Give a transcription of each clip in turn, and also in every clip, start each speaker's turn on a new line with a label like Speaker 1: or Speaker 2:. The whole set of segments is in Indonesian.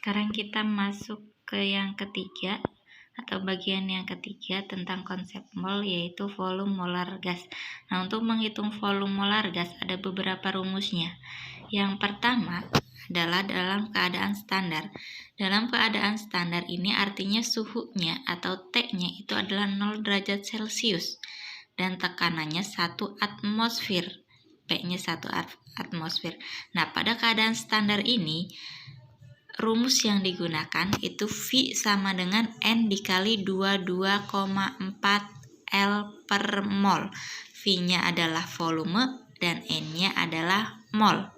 Speaker 1: Sekarang kita masuk ke yang ketiga atau bagian yang ketiga tentang konsep mol, yaitu volume molar gas. Nah, untuk menghitung volume molar gas ada beberapa rumusnya. Yang pertama adalah dalam keadaan standar. Dalam keadaan standar ini artinya suhunya atau T-nya itu adalah 0 derajat Celcius dan tekanannya 1 atmosfer. P-nya 1 atmosfer. Nah, pada keadaan standar ini rumus yang digunakan itu V sama dengan N dikali 22,4 L per mol. V-nya adalah volume dan N-nya adalah mol.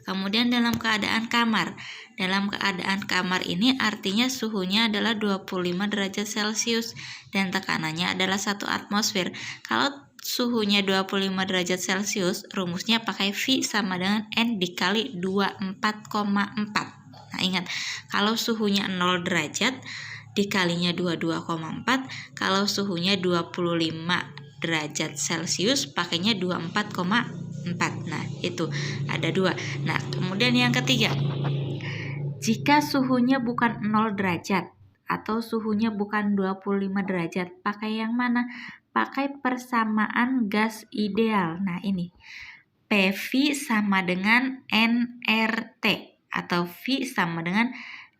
Speaker 1: Kemudian dalam keadaan kamar. Dalam keadaan kamar ini artinya suhunya adalah 25 derajat Celcius dan tekanannya adalah 1 atmosfer. Kalau suhunya 25 derajat Celcius, rumusnya pakai V sama dengan N dikali 24,4. Nah, ingat, kalau suhunya 0 derajat dikalinya 22,4, kalau suhunya 25 derajat Celcius pakainya 24,4. Nah, itu ada dua. Nah, kemudian yang ketiga, jika suhunya bukan 0 derajat atau suhunya bukan 25 derajat, pakai yang mana? Pakai persamaan gas ideal. Nah, ini PV sama dengan nRT atau V sama dengan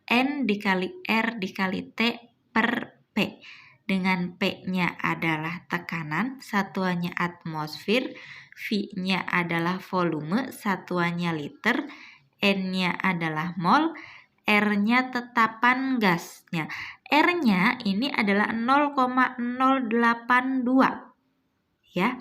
Speaker 1: N dikali R dikali T per P. Dengan P-nya adalah tekanan, satuannya atmosfer, V-nya adalah volume, satuannya liter, N-nya adalah mol, R-nya tetapan gasnya. R-nya ini adalah 0,082. Ya.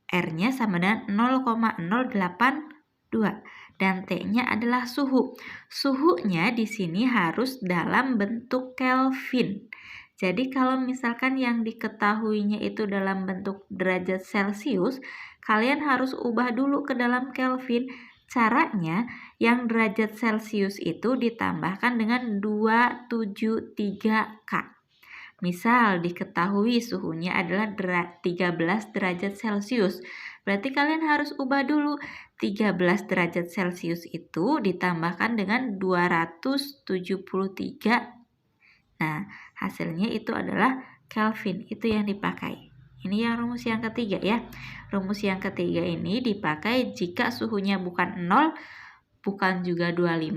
Speaker 1: R-nya sama dengan 0,082 dan T-nya adalah suhu. Suhunya di sini harus dalam bentuk Kelvin. Jadi kalau misalkan yang diketahuinya itu dalam bentuk derajat Celcius, kalian harus ubah dulu ke dalam Kelvin. Caranya yang derajat Celcius itu ditambahkan dengan 273K. Misal diketahui suhunya adalah 13 derajat Celcius. Berarti kalian harus ubah dulu 13 derajat Celcius itu ditambahkan dengan 273. Nah, hasilnya itu adalah Kelvin. Itu yang dipakai. Ini yang rumus yang ketiga ya. Rumus yang ketiga ini dipakai jika suhunya bukan 0, bukan juga 25,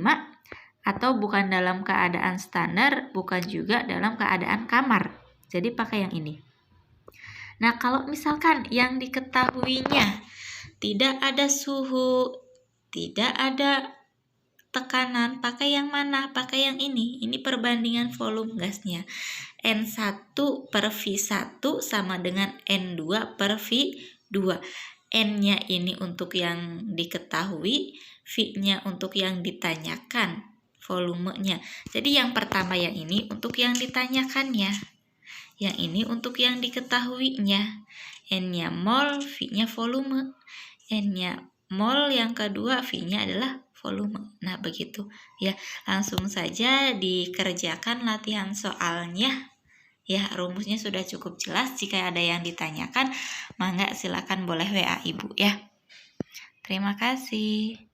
Speaker 1: atau bukan dalam keadaan standar, bukan juga dalam keadaan kamar. Jadi pakai yang ini. Nah, kalau misalkan yang diketahuinya tidak ada suhu, tidak ada tekanan, pakai yang mana? Pakai yang ini. Ini perbandingan volume gasnya. N1 per V1 sama dengan N2 per V2. N-nya ini untuk yang diketahui, V-nya untuk yang ditanyakan volumenya. Jadi yang pertama yang ini untuk yang ditanyakannya. Yang ini untuk yang diketahuinya. N-nya mol, V-nya volume. N-nya mol, yang kedua V-nya adalah volume. Nah, begitu. Ya, langsung saja dikerjakan latihan soalnya. Ya, rumusnya sudah cukup jelas. Jika ada yang ditanyakan, mangga silakan boleh WA Ibu ya. Terima kasih.